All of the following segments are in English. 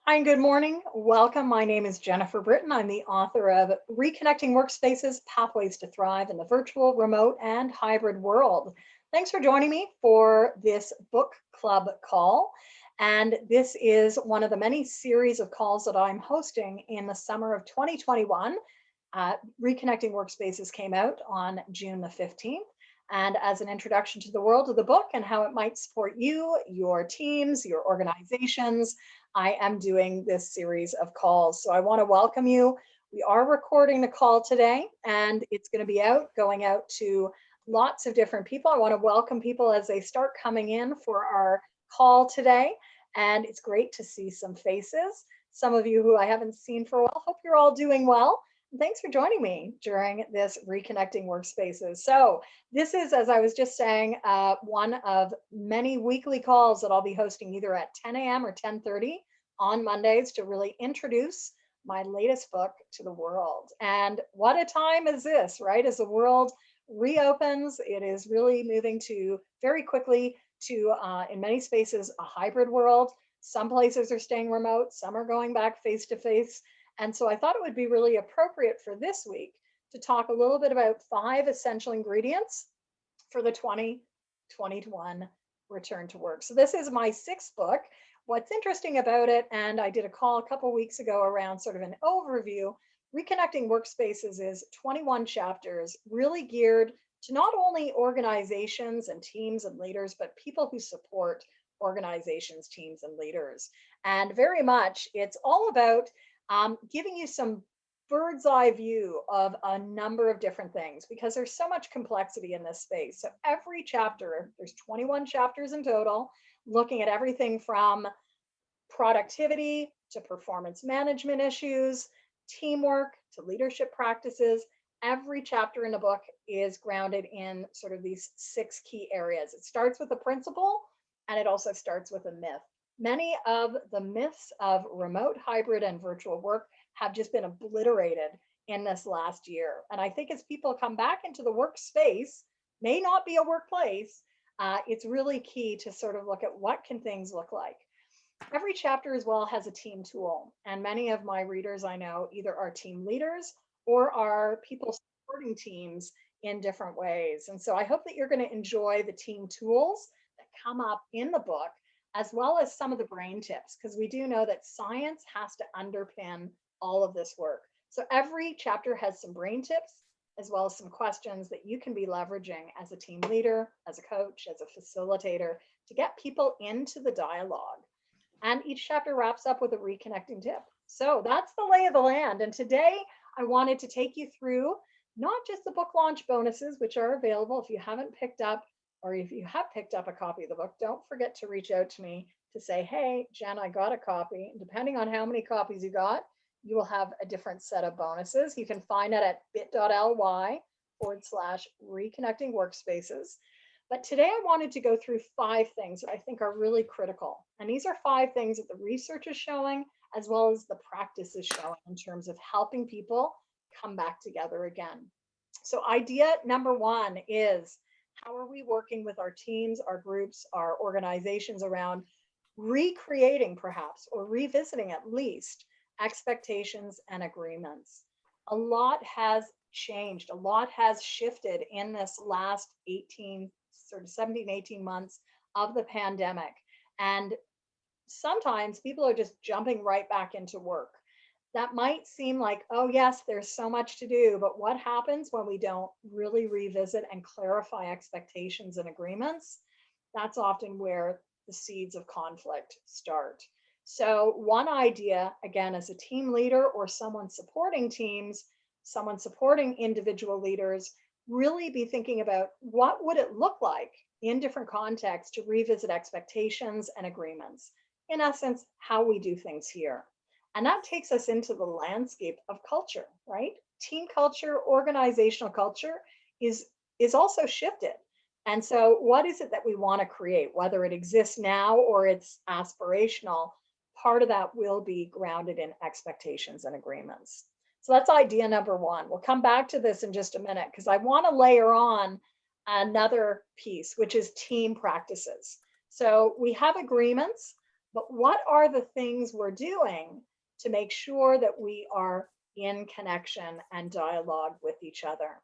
Hi, and good morning. Welcome. My name is Jennifer Britton. I'm the author of Reconnecting Workspaces, Pathways to Thrive in the Virtual, Remote, and Hybrid World. Thanks for joining me for this book club call. And this is one of the many series of calls that I'm hosting in the summer of 2021. Reconnecting Workspaces came out on June the 15th. And as an introduction to the world of the book and how it might support you, your teams, your organizations, I am doing this series of calls. So I want to welcome you. We are recording the call today, and it's going to be going out to lots of different people. I want to welcome people as they start coming in for our call today. And it's great to see some faces. Some of you who I haven't seen for a while, hope you're all doing well. Thanks for joining me during this Reconnecting Workspaces. So this is, as I was just saying, one of many weekly calls that I'll be hosting either at 10 a.m. or 10:30 on Mondays to really introduce my latest book to the world. And what a time is this, right? As the world reopens, it is really moving to very quickly to, in many spaces, a hybrid world. Some places are staying remote, some are going back face to face. And so I thought it would be really appropriate for this week to talk a little bit about 5 essential ingredients for the 2021 return to work. So this is my 6th book. What's interesting about it, and I did a call a couple weeks ago around sort of an overview, Reconnecting Workspaces is 21 chapters really geared to not only organizations and teams and leaders, but people who support organizations, teams, and leaders. And very much it's all about giving you some bird's eye view of a number of different things because there's so much complexity in this space. So every chapter, there's 21 chapters in total, looking at everything from productivity to performance management issues, teamwork to leadership practices. Every chapter in the book is grounded in sort of these 6 key areas. It starts with a principle and it also starts with a myth. Many of the myths of remote, hybrid, and virtual work have just been obliterated in this last year. And I think as people come back into the workspace, may not be a workplace, it's really key to sort of look at what can things look like. Every chapter as well has a team tool. And many of my readers I know either are team leaders or are people supporting teams in different ways. And so I hope that you're going to enjoy the team tools that come up in the book, as well as some of the brain tips, because we do know that science has to underpin all of this work. So every chapter has some brain tips, as well as some questions that you can be leveraging as a team leader, as a coach, as a facilitator, to get people into the dialogue. And each chapter wraps up with a reconnecting tip. So that's the lay of the land. And today I wanted to take you through not just the book launch bonuses, which are available if you haven't picked up, or if you have picked up a copy of the book, don't forget to reach out to me to say, hey, Jen, I got a copy. And depending on how many copies you got, you will have a different set of bonuses. You can find it at bit.ly/reconnecting workspaces. But today I wanted to go through 5 things that I think are really critical. And these are 5 things that the research is showing, as well as the practice is showing in terms of helping people come back together again. So idea number 1 is, how are we working with our teams, our groups, our organizations around recreating perhaps, or revisiting at least, expectations and agreements? A lot has changed, a lot has shifted in this last 17, 18 months of the pandemic. And sometimes people are just jumping right back into work. That might seem like, oh, yes, there's so much to do. But what happens when we don't really revisit and clarify expectations and agreements? That's often where the seeds of conflict start. So, one idea, again, as a team leader or someone supporting teams, someone supporting individual leaders, really be thinking about what would it look like in different contexts to revisit expectations and agreements. In essence, how we do things here. And that takes us into the landscape of culture, right? Team culture, organizational culture is also shifted. And so what is it that we want to create, whether it exists now or it's aspirational? Part of that will be grounded in expectations and agreements. So that's idea number 1. We'll come back to this in just a minute because I want to layer on another piece, which is team practices. So we have agreements, but what are the things we're doing to make sure that we are in connection and dialogue with each other?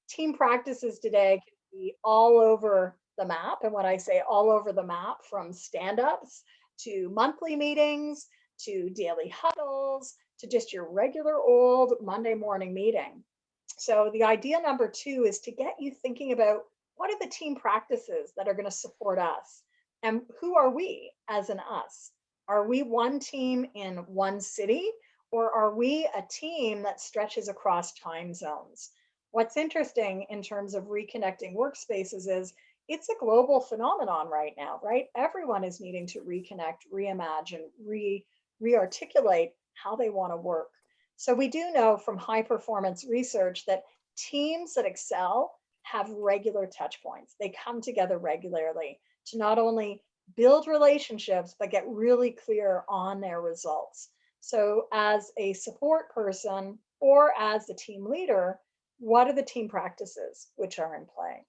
Team practices today can be all over the map. And when I say all over the map, from stand ups to monthly meetings to daily huddles to just your regular old Monday morning meeting. So, the idea number two is to get you thinking about what are the team practices that are going to support us? And who are we as an us? Are we one team in one city, or are we a team that stretches across time zones? What's interesting in terms of reconnecting workspaces is it's a global phenomenon right now, right? Everyone is needing to reconnect, reimagine, rearticulate how they want to work. So we do know from high performance research that teams that excel have regular touch points. They come together regularly to not only build relationships, but get really clear on their results. So, as a support person or as the team leader, what are the team practices which are in play?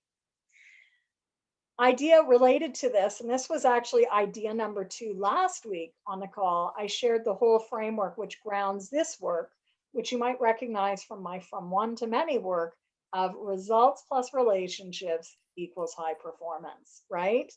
Idea related to this, and this was actually idea number two last week on the call. I shared the whole framework which grounds this work, which you might recognize from my from one to many work of results plus relationships equals high performance, right?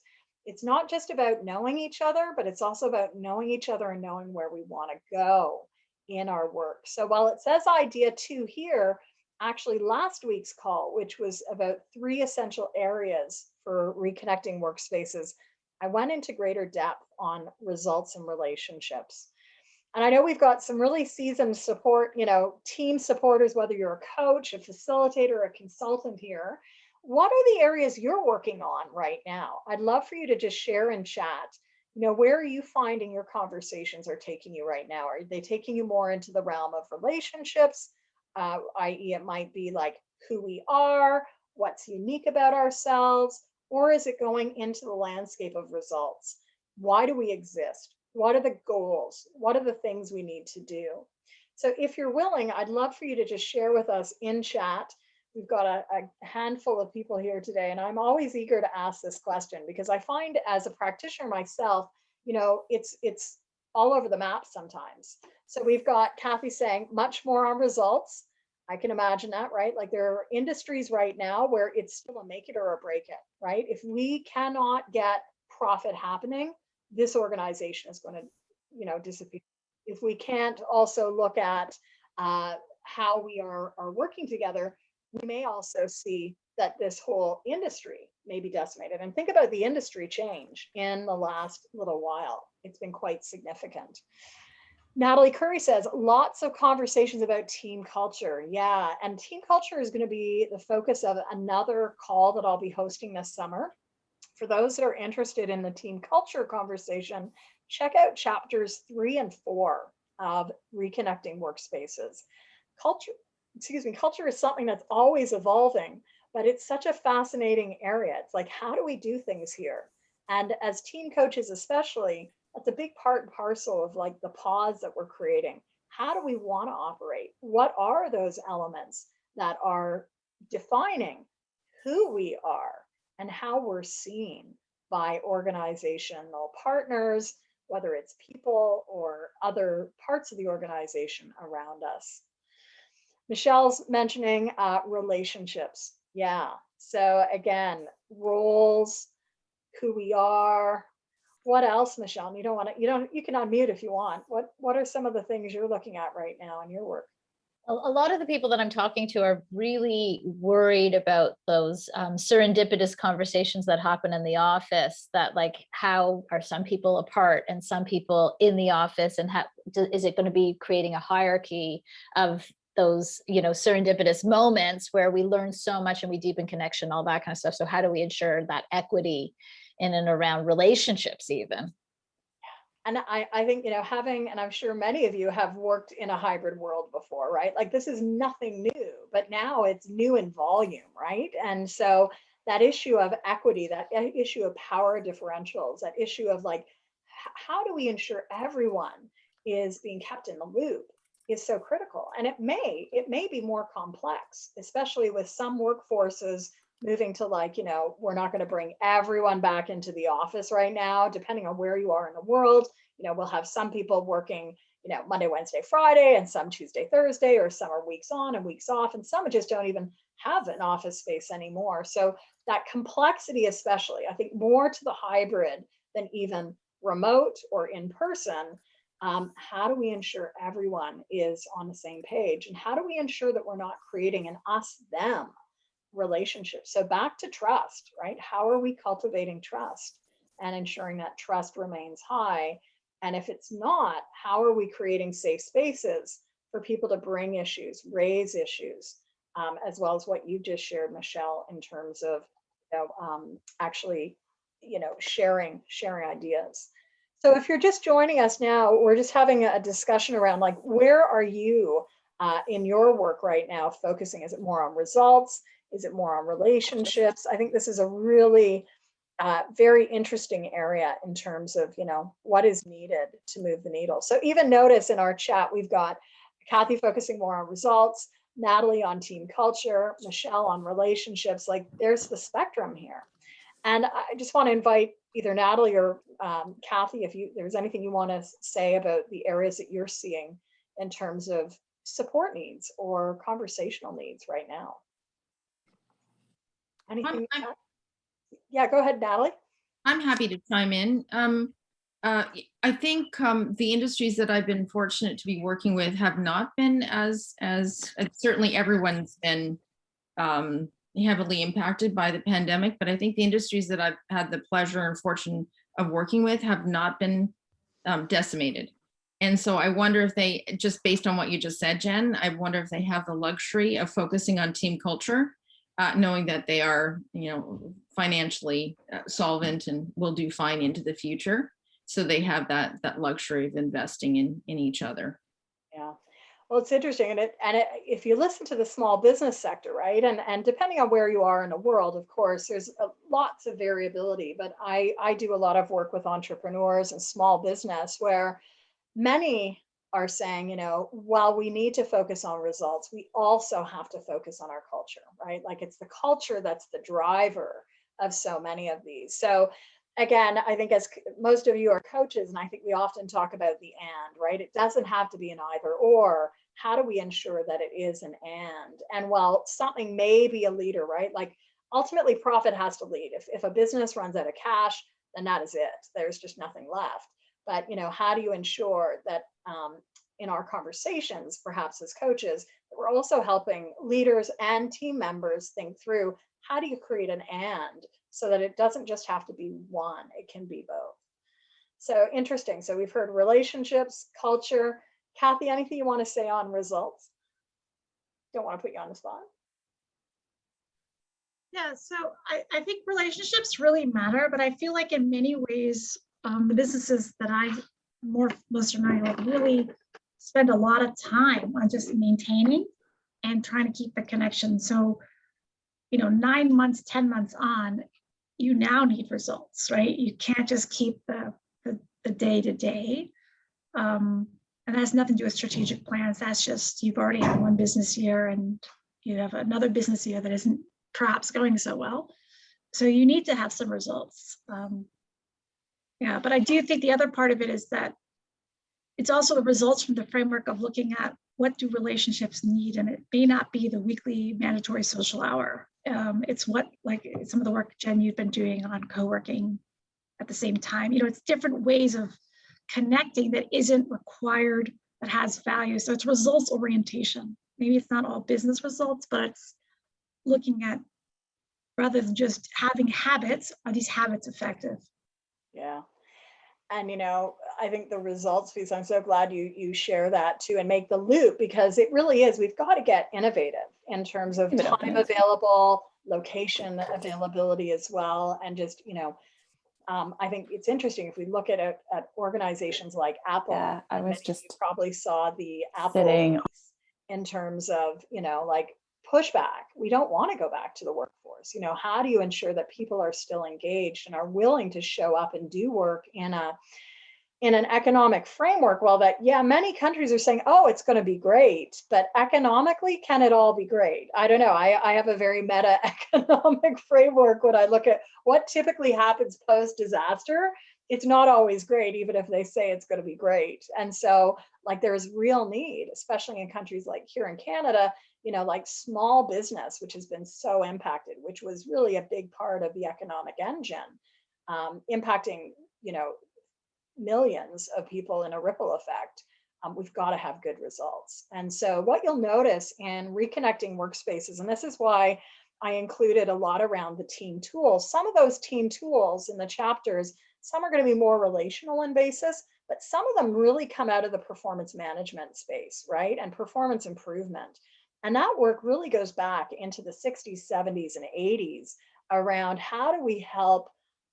It's not just about knowing each other, but it's also about knowing each other and knowing where we want to go in our work. So while it says idea two here, actually last week's call, which was about three essential areas for reconnecting workspaces, I went into greater depth on results and relationships. And I know we've got some really seasoned support, team supporters, whether you're a coach, a facilitator, a consultant here. What are the areas you're working on right now? I'd love for you to just share in chat. Where are you finding your conversations are taking you right now? Are they taking you more into the realm of relationships, i.e., it might be like who we are, what's unique about ourselves, or is it going into the landscape of results? Why do we exist? What are the goals? What are the things we need to do? So, if you're willing, I'd love for you to just share with us in chat. We've got a handful of people here today, and I'm always eager to ask this question because I find as a practitioner myself, it's all over the map sometimes. So we've got Kathy saying much more on results. I can imagine that, right? Like there are industries right now where it's still a make it or a break it, right? If we cannot get profit happening, this organization is going to, disappear. If we can't also look at how we are working together, we may also see that this whole industry may be decimated. And think about the industry change in the last little while. It's been quite significant. Natalie Curry says lots of conversations about team culture. Yeah, and team culture is going to be the focus of another call that I'll be hosting this summer. For those that are interested in the team culture conversation, check out chapters 3 and 4 of Reconnecting Workspaces. Culture is something that's always evolving, but it's such a fascinating area. It's like, how do we do things here? And as team coaches, especially, that's a big part and parcel of like the pause that we're creating. How do we want to operate? What are those elements that are defining who we are and how we're seen by organizational partners, whether it's people or other parts of the organization around us? Michelle's mentioning relationships. Yeah. So again, roles, who we are. What else, Michelle? You don't want to, you can unmute if you want. What are some of the things you're looking at right now in your work? A lot of the people that I'm talking to are really worried about those serendipitous conversations that happen in the office, that like, how are some people apart and some people in the office, and is it going to be creating a hierarchy of those, serendipitous moments where we learn so much and we deepen connection, all that kind of stuff. So how do we ensure that equity in and around relationships even? And I think, having, and I'm sure many of you have worked in a hybrid world before, right? Like this is nothing new, but now it's new in volume, right? And so that issue of equity, that issue of power differentials, that issue of like, how do we ensure everyone is being kept in the loop is so critical. And it may be more complex, especially with some workforces moving to like, we're not going to bring everyone back into the office right now, depending on where you are in the world. We'll have some people working, Monday, Wednesday, Friday, and some Tuesday, Thursday, or some are weeks on and weeks off, and some just don't even have an office space anymore. So that complexity, especially, I think more to the hybrid than even remote or in person. How do we ensure everyone is on the same page? And how do we ensure that we're not creating an us-them relationship? So back to trust, right? How are we cultivating trust and ensuring that trust remains high? And if it's not, how are we creating safe spaces for people to bring issues, raise issues, as well as what you just shared, Michelle, in terms of actually, sharing ideas. So if you're just joining us now, we're just having a discussion around like, where are you in your work right now focusing? Is it more on results? Is it more on relationships? I think this is a really very interesting area in terms of, what is needed to move the needle. So even notice in our chat, we've got Kathy focusing more on results, Natalie on team culture, Michelle on relationships. Like there's the spectrum here. And I just want to invite either Natalie or Kathy, if there's anything you want to say about the areas that you're seeing in terms of support needs or conversational needs right now. Anything? Yeah, go ahead, Natalie. I'm happy to chime in. I think the industries that I've been fortunate to be working with have not been as certainly everyone's been heavily impacted by the pandemic, but I think the industries that I've had the pleasure and fortune of working with have not been decimated. And so I wonder if they, just based on what you just said, Jen, I wonder if they have the luxury of focusing on team culture, knowing that they are, financially solvent and will do fine into the future. So they have that luxury of investing in each other. Yeah. Well, it's interesting, and if you listen to the small business sector, right, and depending on where you are in the world, of course, there's lots of variability. But I do a lot of work with entrepreneurs and small business where many are saying, while we need to focus on results, we also have to focus on our culture, right? Like it's the culture that's the driver of so many of these. So again, I think as most of you are coaches, and I think we often talk about the and, right? It doesn't have to be an either or. How do we ensure that it is an and? And while something may be a leader, right? Like ultimately profit has to lead. If a business runs out of cash, then that is it. There's just nothing left. But how do you ensure that in our conversations, perhaps as coaches, that we're also helping leaders and team members think through how do you create an and so that it doesn't just have to be one, it can be both. So interesting. So we've heard relationships, culture. Kathy, anything you want to say on results? Don't want to put you on the spot. Yeah, so I think relationships really matter, but I feel like in many ways, the businesses that most of my like really spend a lot of time on just maintaining and trying to keep the connection. So, 9 months, 10 months on, you now need results, right? You can't just keep the day to day. And that has nothing to do with strategic plans. That's just, you've already had one business year and you have another business year that isn't perhaps going so well. So you need to have some results. Yeah, but I do think the other part of it is that it's also the results from the framework of looking at what do relationships need, and it may not be the weekly mandatory social hour. It's what, like some of the work, Jen, you've been doing on co-working at the same time. It's different ways of connecting that isn't required, that has value. So it's results orientation. Maybe it's not all business results, but it's looking at, rather than just having habits, are these habits effective? Yeah. And, I think the results piece, I'm so glad you share that too and make the loop, because it really is, we've got to get innovative in terms of time available, location availability as well. And just, I think it's interesting if we look at organizations like Apple. Yeah, I was just you probably saw the Apple in terms of, like pushback. We don't want to go back to the workforce. How do you ensure that people are still engaged and are willing to show up and do work in a in an economic framework, well, that, yeah, many countries are saying, oh, it's going to be great, but economically, can it all be great? I don't know. I have a very meta economic framework when I look at what typically happens post disaster. It's not always great, even if they say it's going to be great. And so, like, there's real need, especially in countries like here in Canada, like small business, which has been so impacted, which was really a big part of the economic engine, impacting, millions of people in a ripple effect. We've got to have good results. And so what you'll notice in Reconnecting Workspaces, and this is why I included a lot around the team tools, some of those team tools in the chapters, some are going to be more relational in basis, but some of them really come out of the performance management space, right? And performance improvement. And that work really goes back into the 60s, 70s, and 80s around how do we help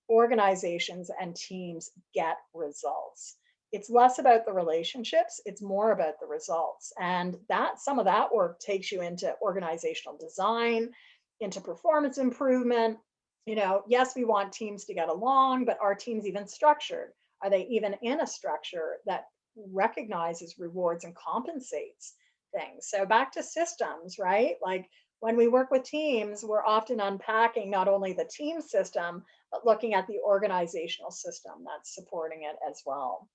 organizations and teams get results. It's less about the relationships, it's more about the results. And that some of that work takes you into organizational design, into performance improvement. Yes, we want teams to get along, but are teams even structured? Are they even in a structure that recognizes, rewards, and compensates things? So back to systems, right? Like when we work with teams, we're often unpacking not only the team system, but looking at the organizational system that's supporting it as well.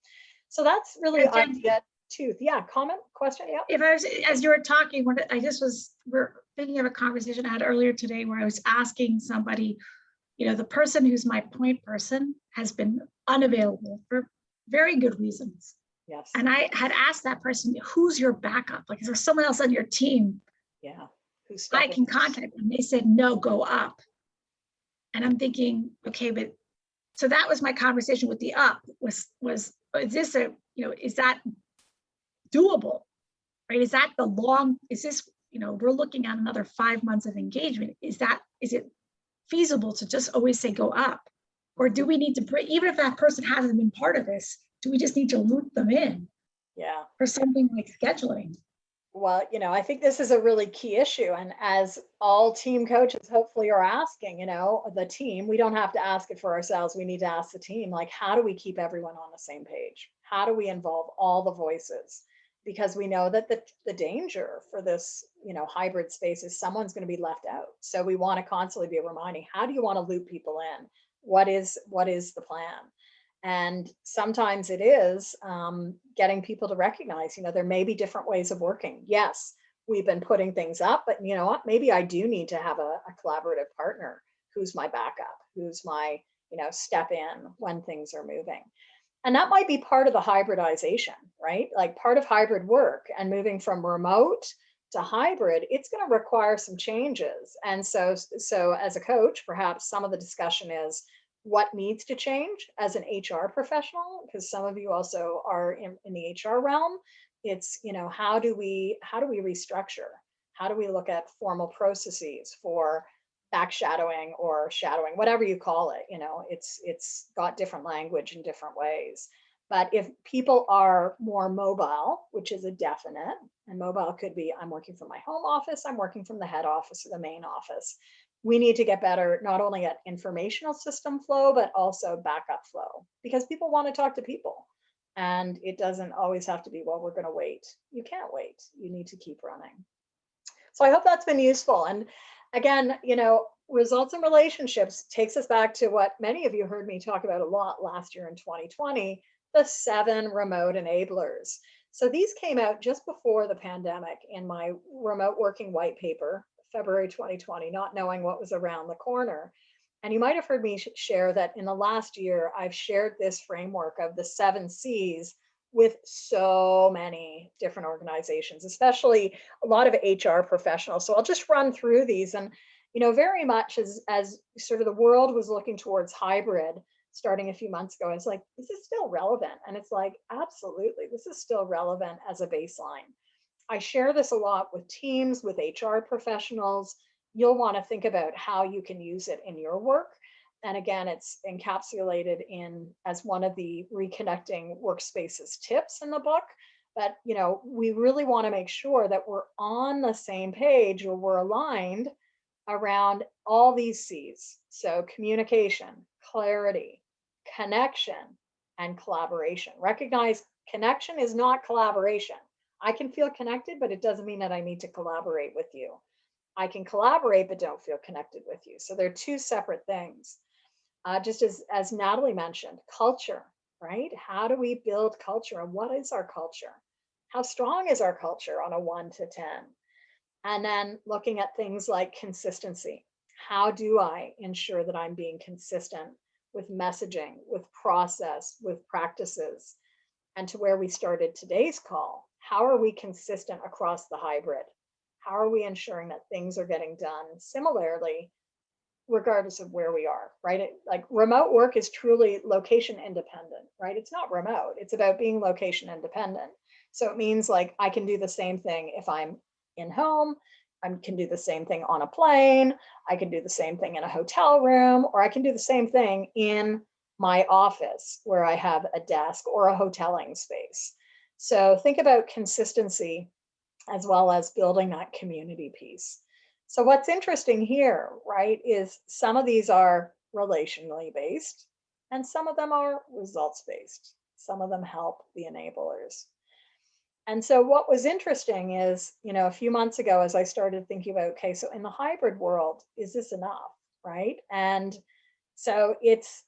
So that's really idea two. Yeah, comment, question, yeah. If I was, as you were talking, we're thinking of a conversation I had earlier today where I was asking somebody, the person who's my point person has been unavailable for very good reasons. Yes. And I had asked that person, who's your backup? Like, is there someone else on your team? Yeah. I can contact them. They said, no, go up. And I'm thinking, okay, but so that was my conversation with the up was is this is that doable, right? Is that is this, we're looking at another 5 months of engagement. Is it feasible to just always say go up? Or do we need to bring, even if that person hasn't been part of this, do we just need to loop them in? Yeah. For something like scheduling? Well, I think this is a really key issue. And as all team coaches hopefully are asking, the team, we don't have to ask it for ourselves. We need to ask the team, like, how do we keep everyone on the same page? How do we involve all the voices? Because we know that the danger for this, hybrid space is someone's going to be left out. So we want to constantly be reminding, how do you want to loop people in? What is the plan? And sometimes it is getting people to recognize, there may be different ways of working. Yes, we've been putting things up, but you know what? Maybe I do need to have a collaborative partner who's my backup, who's my, step in when things are moving. And that might be part of the hybridization, right? Like part of hybrid work and moving from remote to hybrid, it's going to require some changes. And so as a coach, perhaps some of the discussion is, what needs to change as an HR professional, because some of you also are in the HR realm. It's, how do we restructure? How do we look at formal processes for back shadowing or shadowing, whatever you call it? It's got different language in different ways. But if people are more mobile, which is a definite, and mobile could be, I'm working from my home office, I'm working from the head office or the main office. We need to get better, not only at informational system flow, but also backup flow, because people want to talk to people. And it doesn't always have to be, well, we're going to wait. You can't wait. You need to keep running. So I hope that's been useful. And again, results and relationships takes us back to what many of you heard me talk about a lot last year in 2020, the 7 remote enablers. So these came out just before the pandemic in my remote working white paper, February 2020, not knowing what was around the corner. And you might have heard me share that in the last year, I've shared this framework of the 7 C's with so many different organizations, especially a lot of HR professionals. So I'll just run through these. And, very much as sort of the world was looking towards hybrid starting a few months ago, it's like, is this still relevant? And it's like, absolutely, this is still relevant as a baseline. I share this a lot with teams, with HR professionals. You'll want to think about how you can use it in your work. And again, it's encapsulated as one of the Reconnecting Workspaces tips in the book. But, we really want to make sure that we're on the same page, or we're aligned around all these C's. So communication, clarity, connection, and collaboration. Recognize connection is not collaboration. I can feel connected, but it doesn't mean that I need to collaborate with you. I can collaborate, but don't feel connected with you. So they're two separate things. Just as Natalie mentioned, culture, right? How do we build culture, and what is our culture? How strong is our culture on a 1 to 10? And then looking at things like consistency. How do I ensure that I'm being consistent with messaging, with process, with practices? And to where we started today's call, how are we consistent across the hybrid? How are we ensuring that things are getting done similarly, regardless of where we are, right? Like remote work is truly location independent, right? It's not remote, it's about being location independent. So it means like I can do the same thing if I'm in home, I can do the same thing on a plane, I can do the same thing in a hotel room, or I can do the same thing in my office where I have a desk or a hoteling space. So think about consistency as well as building that community piece. So what's interesting here, right, is some of these are relationally based and some of them are results based. Some of them help the enablers. And so what was interesting is, a few months ago, as I started thinking about, okay, so in the hybrid world, is this enough, right? And so it's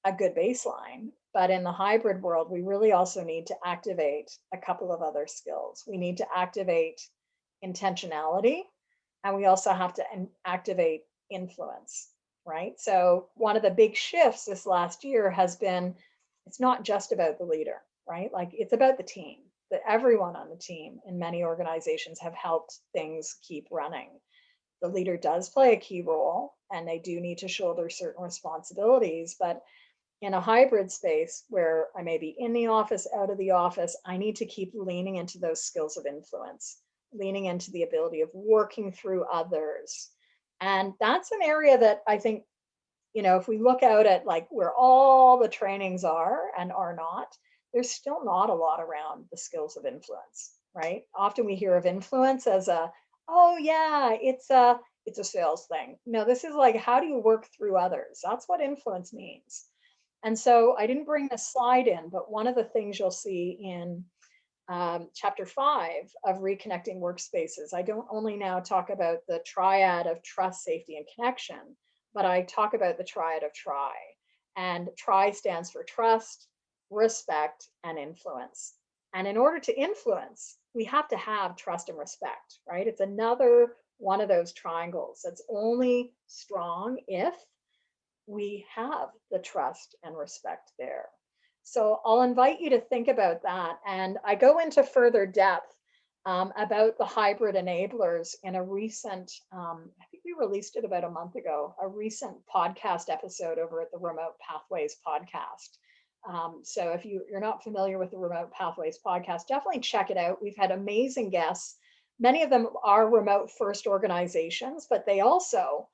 a good baseline. But in the hybrid world, we really also need to activate a couple of other skills. We need to activate intentionality, and we also have to activate influence, right? So one of the big shifts this last year has been, it's not just about the leader, right? Like it's about the team, that everyone on the team in many organizations have helped things keep running. The leader does play a key role and they do need to shoulder certain responsibilities, but in a hybrid space where I may be in the office, out of the office, I need to keep leaning into those skills of influence, leaning into the ability of working through others. And that's an area that I think, if we look out at like where all the trainings are and are not, there's still not a lot around the skills of influence, right? Often we hear of influence as oh yeah, it's a sales thing. No, this is like, how do you work through others? That's what influence means. And so I didn't bring this slide in, but one of the things you'll see in chapter 5 of Reconnecting Workspaces, I don't only now talk about the triad of trust, safety, and connection, but I talk about the triad of TRI. And TRI stands for trust, respect, and influence. And in order to influence, we have to have trust and respect, right? It's another one of those triangles that's only strong if we have the trust and respect there. So I'll invite you to think about that. And I go into further depth about the hybrid enablers in a recent, I think we released it about a month ago, a recent podcast episode over at the Remote Pathways podcast. So if you're not familiar with the Remote Pathways podcast, definitely check it out. We've had amazing guests. Many of them are remote first organizations, but they also,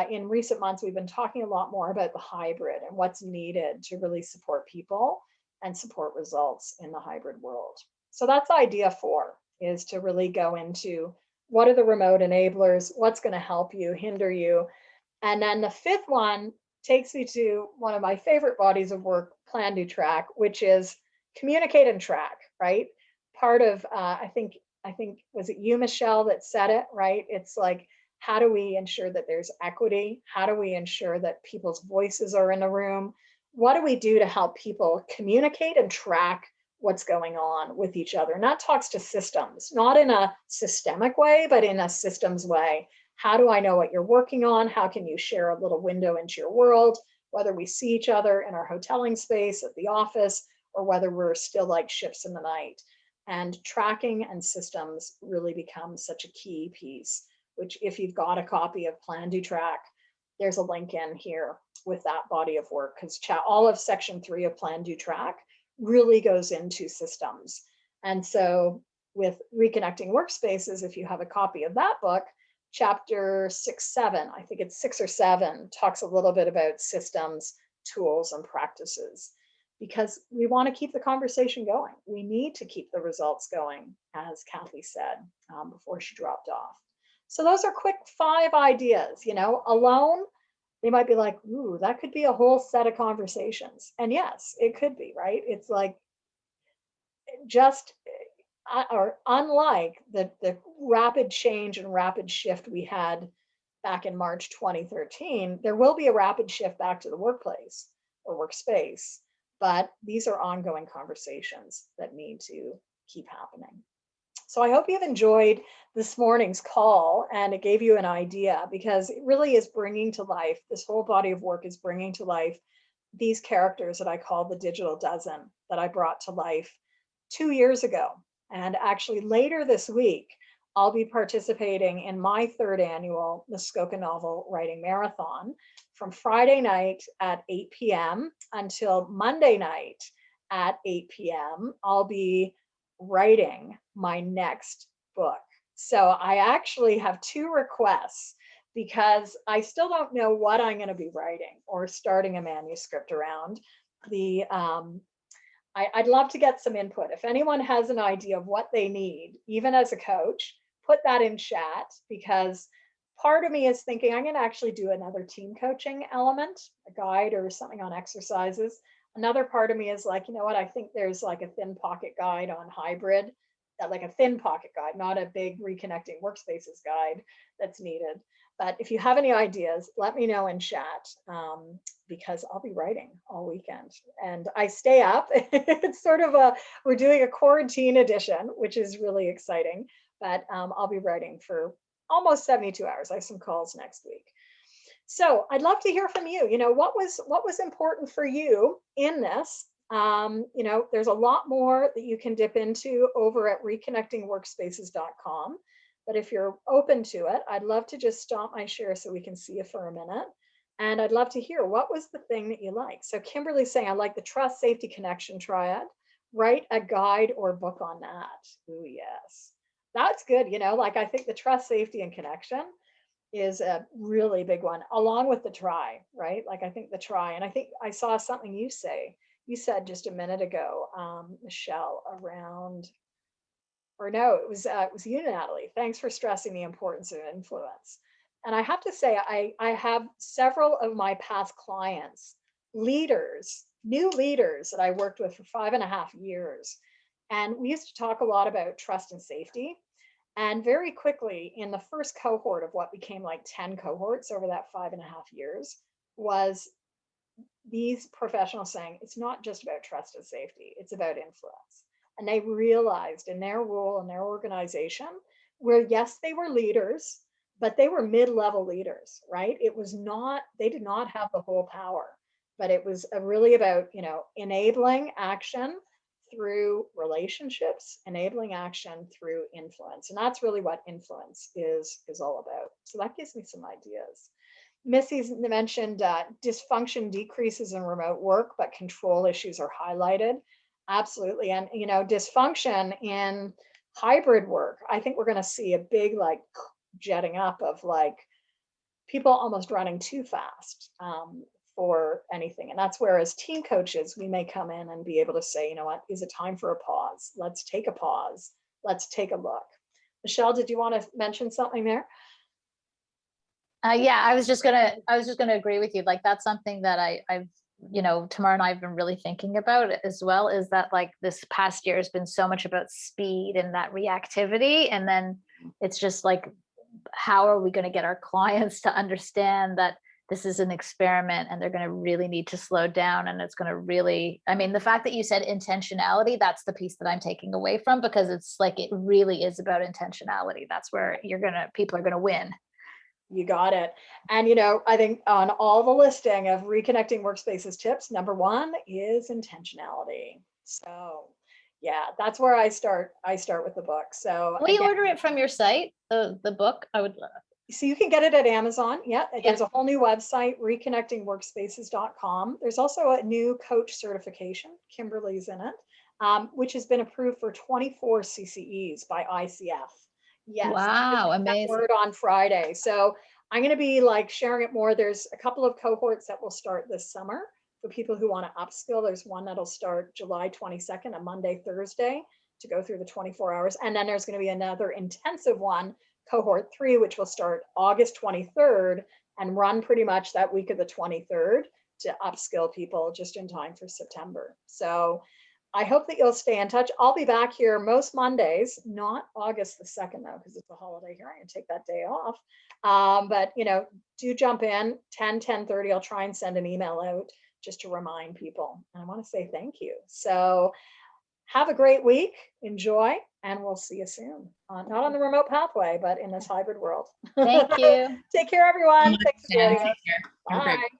in recent months, we've been talking a lot more about the hybrid and what's needed to really support people and support results in the hybrid world. So that's idea 4, is to really go into what are the remote enablers, what's going to help you, hinder you. And then the 5th one takes me to one of my favorite bodies of work, PlanDoTrack, which is communicate and track, right? Part of, I think, was it you, Michelle, that said it, right? It's like, how do we ensure that there's equity? How do we ensure that people's voices are in the room? What do we do to help people communicate and track what's going on with each other? And that talks to systems, not in a systemic way, but in a systems way. How do I know what you're working on? How can you share a little window into your world, whether we see each other in our hoteling space at the office, or whether we're still like ships in the night? And tracking and systems really become such a key piece, which if you've got a copy of PlanDoTrack, there's a link in here with that body of work, because all of section 3 of PlanDoTrack really goes into systems. And so with Reconnecting Workspaces, if you have a copy of that book, chapter 6, 7, I think it's 6 or 7, talks a little bit about systems, tools, and practices, because we want to keep the conversation going. We need to keep the results going, as Kathy said before she dropped off. So those are quick 5 ideas. Alone, they might be like, ooh, that could be a whole set of conversations. And yes, it could be, right? It's like just or unlike the rapid change and rapid shift we had back in March 2013, there will be a rapid shift back to the workplace or workspace, but these are ongoing conversations that need to keep happening. So I hope you've enjoyed this morning's call and it gave you an idea, because it really is bringing to life, this whole body of work is bringing to life these characters that I call the digital dozen that I brought to life 2 years ago. And actually later this week, I'll be participating in my third annual Muskoka Novel Writing Marathon from Friday night at 8 p.m. until Monday night at 8 p.m. I'll be writing my next book. So I actually have 2 requests because I still don't know what I'm going to be writing or starting a manuscript around. I'd love to get some input. If anyone has an idea of what they need, even as a coach, put that in chat, because part of me is thinking I'm going to actually do another team coaching element, a guide or something on exercises. Another part of me is like, you know what, I think there's like a thin pocket guide on hybrid, like a thin pocket guide, not a big Reconnecting Workspaces guide that's needed. But if you have any ideas, let me know in chat, because I'll be writing all weekend. And I stay up. It's sort of we're doing a quarantine edition, which is really exciting. But I'll be writing for almost 72 hours. I have some calls next week. So I'd love to hear from you. You know, what was important for you in this? You know, there's a lot more that you can dip into over at reconnectingworkspaces.com. But if you're open to it, I'd love to just stop my share so we can see you for a minute. And I'd love to hear, what was the thing that you like? So Kimberly's saying, I like the trust, safety, connection triad. Write a guide or book on that. Ooh, yes. That's good. You know, like I think the trust, safety, and connection is a really big one, along with the try, right? Like I think the try, and I think I saw something you said just a minute ago, Michelle, around, or no, it was you, Natalie. Thanks for stressing the importance of influence. And I have to say, I have several of my past clients, leaders, new leaders that I worked with for 5.5 years. And we used to talk a lot about trust and safety. And very quickly, in the first cohort of what became like 10 cohorts over that 5.5 years, was these professionals saying, it's not just about trust and safety, it's about influence. And they realized in their role in their organization, where yes, they were leaders, but they were mid-level leaders, right? It was not, they did not have the whole power, but it was really about, you know, enabling action through relationships, enabling action through influence. And that's really what influence is all about. So that gives me some ideas. Missy's mentioned dysfunction decreases in remote work, but control issues are highlighted. Absolutely. And, you know, dysfunction in hybrid work, I think we're going to see a big like jetting up of like people almost running too fast for anything. And that's where, as team coaches, we may come in and be able to say, you know what, is it time for a pause? Let's take a pause. Let's take a look. Michelle, did you want to mention something there? Yeah, I was just gonna agree with you. Like that's something that I've, you know, Tamara and I've been really thinking about as well, is that like this past year has been so much about speed and that reactivity. And then it's just like, how are we going to get our clients to understand that this is an experiment and they're going to really need to slow down, and it's going to really, I mean, the fact that you said intentionality, that's the piece that I'm taking away from, because it's like, it really is about intentionality. That's where people are going to win. You got it. And, you know, I think on all the listing of Reconnecting Workspaces tips, number 1 is intentionality. So yeah, that's where I start with the book. So we order it from your site, the book. I would. So you can get it at Amazon. Yeah, there's a whole new website, reconnectingworkspaces.com. There's also a new coach certification, Kimberly's in it, which has been approved for 24 CCEs by ICF. Yes. Wow, amazing. Word on Friday. So I'm going to be like sharing it more. There's a couple of cohorts that will start this summer for people who want to upskill. There's one that'll start July 22nd, a Monday, Thursday, to go through the 24 hours. And then there's going to be another intensive one, cohort 3, which will start August 23rd and run pretty much that week of the 23rd to upskill people just in time for September. So I hope that you'll stay in touch. I'll be back here most Mondays, not August the 2nd though, because it's a holiday here. I can take that day off. But do jump in 10:30. I'll try and send an email out just to remind people. And I want to say thank you. So have a great week, enjoy, and we'll see you soon. Not on the remote pathway, but in this hybrid world. Thank you. Take care, everyone. Thanks for Jen, joining take us. care. Have a great Bye.